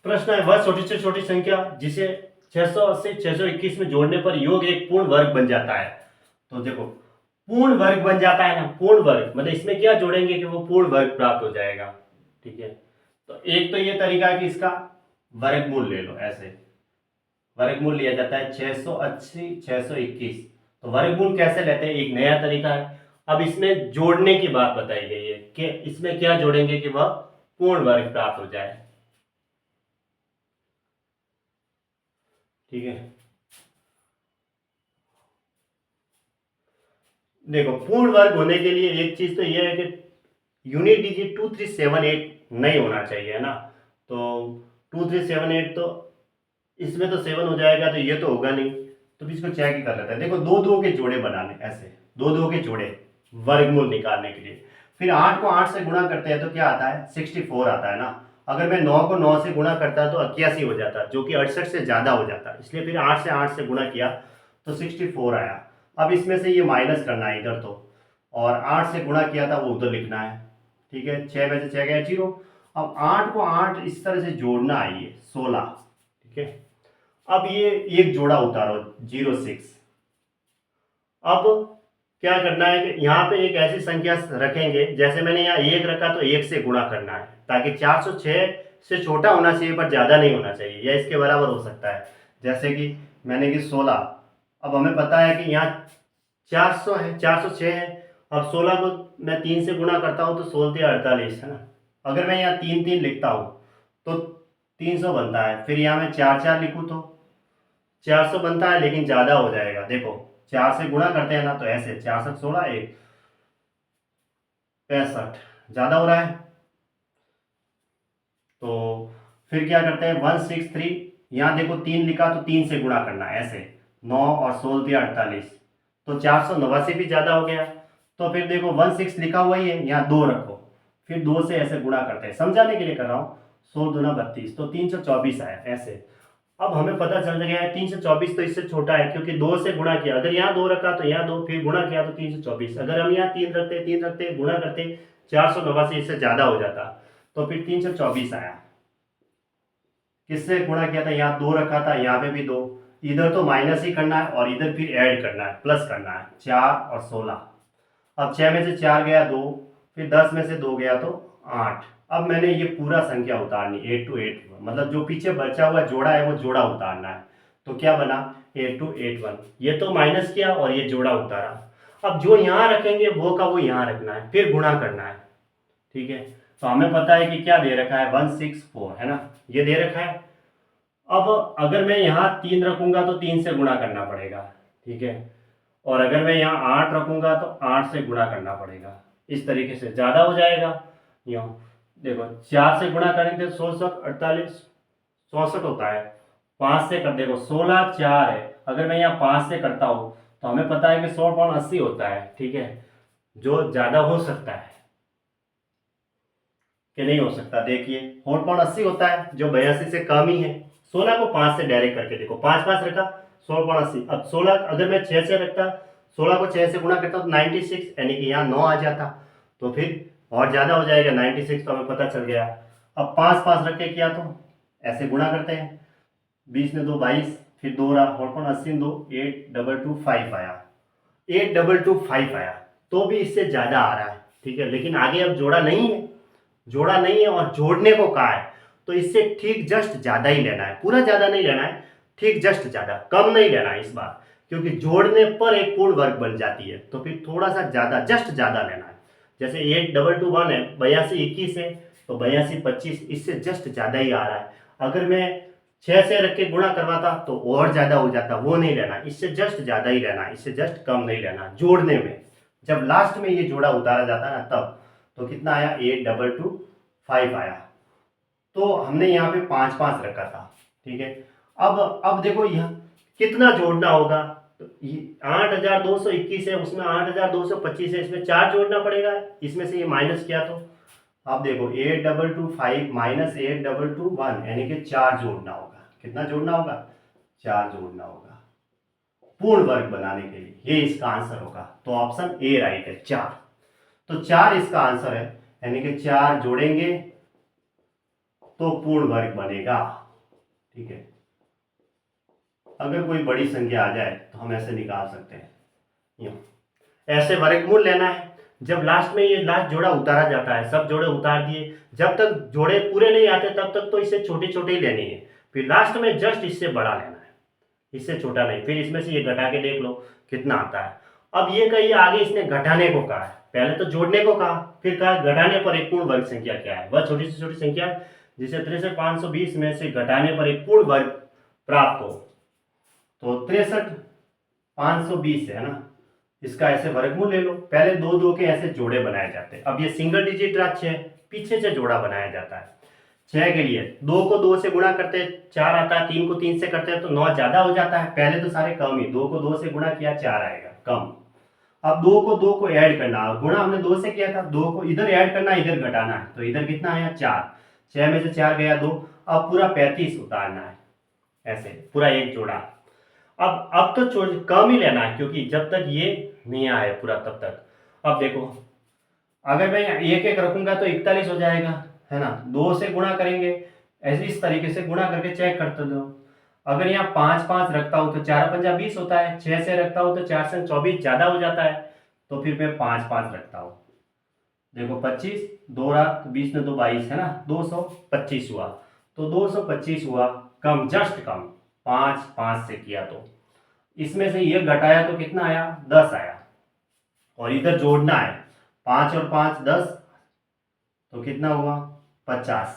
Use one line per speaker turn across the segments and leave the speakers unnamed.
प्रश्न है वह छोटी से छोटी संख्या जिसे 680 621 में जोड़ने पर योग एक पूर्ण वर्ग बन जाता है। तो देखो पूर्ण वर्ग बन जाता है ना, पूर्ण वर्ग मतलब इसमें क्या जोड़ेंगे कि वो पूर्ण वर्ग प्राप्त हो जाएगा। ठीक है, तो एक तो ये तरीका है कि इसका वर्गमूल ले लो, ऐसे वर्गमूल लिया जाता है 680 621। तो वर्गमूल कैसे लेते हैं, एक नया तरीका है। अब इसमें जोड़ने की बात बताई गई है कि इसमें क्या जोड़ेंगे कि वह पूर्ण वर्ग प्राप्त हो जाए। ठीक है, देखो पूर्ण वर्ग होने के लिए एक चीज तो यह है कि यूनिट डिजिट 2378 नहीं होना चाहिए, है ना। तो 2378 तो इसमें तो 7 हो जाएगा, तो ये तो होगा नहीं। तो इसको चेक ही कर लेते हैं। देखो दो दो के जोड़े बनाने, ऐसे दो दो के जोड़े वर्गमूल निकालने के लिए। फिर 8 को 8 से गुणा करते हैं तो क्या आता है, 64 आता है ना। अगर मैं 9 को 9 से गुणा करता तो 81 हो जाता, जो कि 68 से ज्यादा हो जाता, इसलिए फिर 8 से गुणा किया तो 64 आया। अब इसमें से ये माइनस करना है इधर तो, और 8 से गुणा किया था वो उधर लिखना है। ठीक है, 6 में से 6 गया 0। अब 8 को 8 इस तरह से जोड़ना है, ये 16। ठीक है, अब ये एक जोड़ा उतारो 06। अब क्या करना है कि यहाँ पे एक ऐसी संख्या रखेंगे, जैसे मैंने यहाँ एक रखा तो एक से गुणा करना है, ताकि 406 से छोटा होना चाहिए पर ज्यादा नहीं होना चाहिए, या इसके बराबर हो सकता है। जैसे कि मैंने कि 16, अब हमें पता है कि यहाँ 400 है, 406 है। अब 16 को मैं 3 से गुणा करता हूँ तो 16 48, है ना। अगर मैं यहाँ 3 3 लिखता हूँ तो 300 बनता है। फिर यहाँ मैं 4 4 लिखूँ तो 400 बनता है, लेकिन ज्यादा हो जाएगा। देखो 4 से गुणा करते हैं ना, तो ऐसे 4 से 16 एक 65, ज्यादा हो रहा है। तो फिर क्या करते हैं 163, यहाँ देखो 3 लिखा तो 3 से गुणा करना है, ऐसे 9 और 16 48, तो 489 भी ज्यादा हो गया। तो फिर देखो 16 लिखा हुआ ही है, यहाँ 2 रखो, फिर 2 से ऐसे गुणा करते हैं, समझाने के लिए कर रहा हूँ। 16 दूना 32, तो 324 आया ऐसे। अब हमें पता चल गया है 324 तो इससे छोटा है, क्योंकि 2 से गुणा किया, अगर यहाँ 2 रखा तो यहाँ 2, फिर गुणा किया तो 324। अगर हम यहाँ 3 रखते गुणा करते 489 इससे ज्यादा हो जाता, तो फिर 324 आया। किससे गुणा किया था, यहाँ 2 रखा था, यहाँ पे भी 2, इधर तो माइनस ही करना है और इधर फिर ऐड करना है, प्लस करना है, 4 और 16। अब 6 में से 4 गया 2, फिर 10 में से 2 गया तो 8। अब मैंने ये पूरा संख्या उतारनी 8 to 8, मतलब जो पीछे बचा हुआ जोड़ा है वो जोड़ा उतारना है। तो क्या बना 8 to 8 1, ये तो माइनस किया और ये जोड़ा उतारा। अब जो यहाँ रखेंगे वो का वो यहाँ रखना है, फिर गुणा करना है। ठीक है, तो हमें पता है कि क्या दे रखा है 164, है ना, ये दे रखा है। अब अगर मैं यहाँ 3 रखूंगा तो 3 से गुणा करना पड़ेगा। ठीक है, और अगर मैं यहाँ 8 रखूंगा तो 8 से गुणा करना पड़ेगा, इस तरीके से ज्यादा हो जाएगा। यूँ देखो 4 से गुणा करेंगे तो 66 48 64 होता है। 5 से कर, देखो 16 4 है, अगर मैं यहाँ 5 से करता हूँ तो हमें पता है कि 100.80 होता है। ठीक है, जो ज्यादा हो सकता है कि नहीं हो सकता, देखिए 4.80 होता है, जो 82 से कम ही है। 16 को 5 से डायरेक्ट करके देखो, 5 5 रखा 16.80। अब 16 अगर मैं 6 से रखता, 16 को 6 से गुणा करता तो 96, यानी कि यहाँ 9 आ जाता, तो फिर और ज्यादा हो जाएगा 96, तो हमें पता चल गया। अब 5 5 रख के किया तो ऐसे गुणा करते हैं, 20 में 2 22, फिर 2 रहा 4.80 2 8225 आया, 8225 आया। तो भी इससे ज्यादा आ रहा है। ठीक है, लेकिन आगे अब जोड़ा नहीं है, जोड़ा नहीं है और जोड़ने को कहा है, तो इससे ठीक जस्ट ज्यादा ही लेना है, पूरा ज्यादा नहीं लेना है, ठीक जस्ट ज्यादा, कम नहीं लेना है इस बार, क्योंकि जोड़ने पर एक पूर्ण वर्ग बन जाती है, तो फिर थोड़ा सा ज्यादा जस्ट ज्यादा लेना है। जैसे 8221 है, 82 21 है, तो 82 25, इससे जस्ट ज्यादा ही आ रहा है। अगर मैं 6 से रख के गुणा करवाता तो और ज्यादा हो जाता, वो नहीं लेना, इससे जस्ट ज्यादा ही लेना, इससे जस्ट कम नहीं लेना जोड़ने में। जब लास्ट में ये जोड़ा उतारा जाता है ना तब, तो कितना आया 8225 आया। तो हमने यहाँ पे 5 5 रखा था। ठीक है, अब देखो यहाँ कितना जोड़ना होगा, तो 8221 है, उसमें 8225 है, इसमें 4 जोड़ना पड़ेगा, इसमें से ये माइनस किया तो अब देखो 8225 माइनस 8221, यानी कि 4 जोड़ना होगा। कितना जोड़ना होगा, 4 जोड़ना होगा पूर्ण वर्ग बनाने के लिए, ये इसका आंसर होगा। तो ऑप्शन ए राइट है, 4। तो 4 इसका आंसर है, यानी कि 4 जोड़ेंगे तो पूर्ण वर्ग बनेगा। ठीक है, अगर कोई बड़ी संख्या आ जाए तो हम ऐसे निकाल सकते हैं, यूं ऐसे वर्गमूल लेना है। जब लास्ट में ये लास्ट जोड़ा उतारा जाता है, सब जोड़े उतार दिए, जब तक जोड़े पूरे नहीं आते तब तक तो इसे छोटे छोटे ही लेनी है, फिर लास्ट में जस्ट इससे बड़ा लेना है, इससे छोटा नहीं। फिर इसमें से ये घटा के देख लो कितना आता है। अब ये कहिए आगे इसने घटाने को कहा है, पहले तो जोड़ने को कहा, फिर कहा घटाने पर एक पूर्ण वर्ग संख्या क्या है, वह छोटी से छोटी संख्या जिसे 63,520 में से घटाने पर एक पूर्ण वर्ग प्राप्त हो। तो 63,520 है ना, इसका ऐसे वर्गमूल ले लो। पहले दो दो के ऐसे जोड़े बनाए जाते हैं। अब ये सिंगल डिजिट रहा 6, पीछे से जोड़ा बनाया जाता है। 6 के लिए 2 को 2 से गुणा करते हैं 4 आता है, 3 को 3 से करते हैं तो 9 ज्यादा हो जाता है। पहले तो सारे कम ही, 2 को 2 से गुणा किया 4 आएगा कम। अब 2 को ऐड करना, गुणा हमने 2 से किया था, 2 को इधर ऐड करना, इधर घटाना है, तो इधर कितना आया 4, 6 में से 4 गया 2, अब पूरा 35 उतारना है, ऐसे पूरा एक जोड़ा। अब तो कम ही लेना है क्योंकि जब तक ये नहीं आए पूरा तब तक। अब देखो अगर मैं एक एक रखूंगा तो 41 हो जाएगा, है ना, 2 से गुणा करेंगे, ऐसे इस तरीके से गुणा करके चेक करते दो। अगर यहाँ 5 5 रखता हूँ तो 4 पंजा 20 होता है, 6 से रखता हूँ तो 4 से 24 ज्यादा हो जाता है, तो फिर मैं 5 5 रखता हूँ। देखो 25 2 रात 20 में 2 22 है ना, 225 हुआ, तो 225 हुआ, कम जस्ट कम, 5 5 से किया तो इसमें से ये घटाया तो कितना आया 10 आया, और इधर जोड़ना है 5 और 5 10, तो कितना हुआ 50,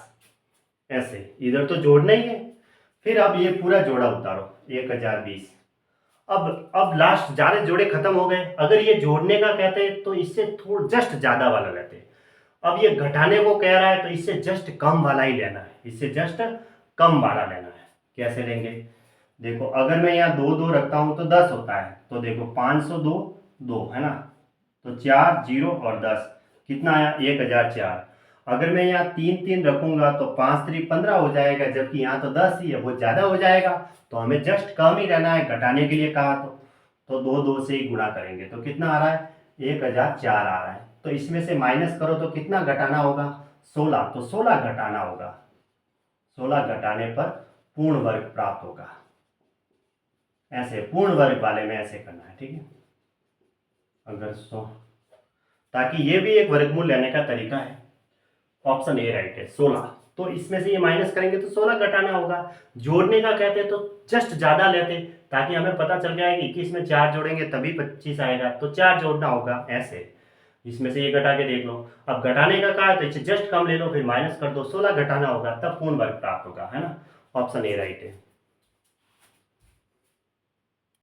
ऐसे इधर तो जोड़ना ही है। फिर अब ये पूरा जोड़ा उतारो 1020। अब लास्ट सारे जोड़े खत्म हो गए। अगर ये जोड़ने का कहते हैं तो इससे थोड़ा जस्ट ज्यादा वाला लेते हैं। अब ये घटाने को कह रहा है तो इससे जस्ट कम वाला ही लेना है, इससे जस्ट कम वाला लेना है। कैसे लेंगे, देखो अगर मैं यहाँ 2 2 रखता हूँ तो 10 होता है, तो देखो 502 2 है ना, तो 4 0 और 10 कितना आया 1004। अगर मैं यहाँ 3 3 रखूंगा तो 5 3 15 हो जाएगा, जबकि यहाँ तो 10 ही है, वो ज्यादा हो जाएगा, तो हमें जस्ट कम ही रहना है, घटाने के लिए कहा तो 2 2 से ही गुणा करेंगे तो कितना आ रहा है 1004 आ रहा है। तो इसमें से माइनस करो तो कितना घटाना होगा 16, तो 16 घटाना होगा, 16 घटाने पर पूर्ण वर्ग प्राप्त होगा। ऐसे पूर्ण वर्ग वाले में ऐसे करना है, ठीक है। अगर ताकि ये भी एक वर्गमूल लेने का तरीका है। ऑप्शन ए राइट है 16, तो इसमें से ये माइनस करेंगे तो 16 घटाना होगा। जोड़ने का कहते हैं तो जस्ट ज्यादा लेते ताकि हमें पता चल जाए कि 21 में 4 जोड़ेंगे तभी 25 आएगा, तो 4 जोड़ना होगा ऐसे। इसमें से ये घटा के देख लो। अब घटाने का कहा है तो इसे जस्ट कम ले लो, फिर माइनस कर दो, 16 घटाना होगा तब पूर्ण वर्ग प्राप्त होगा, है ना। ऑप्शन ए राइट है।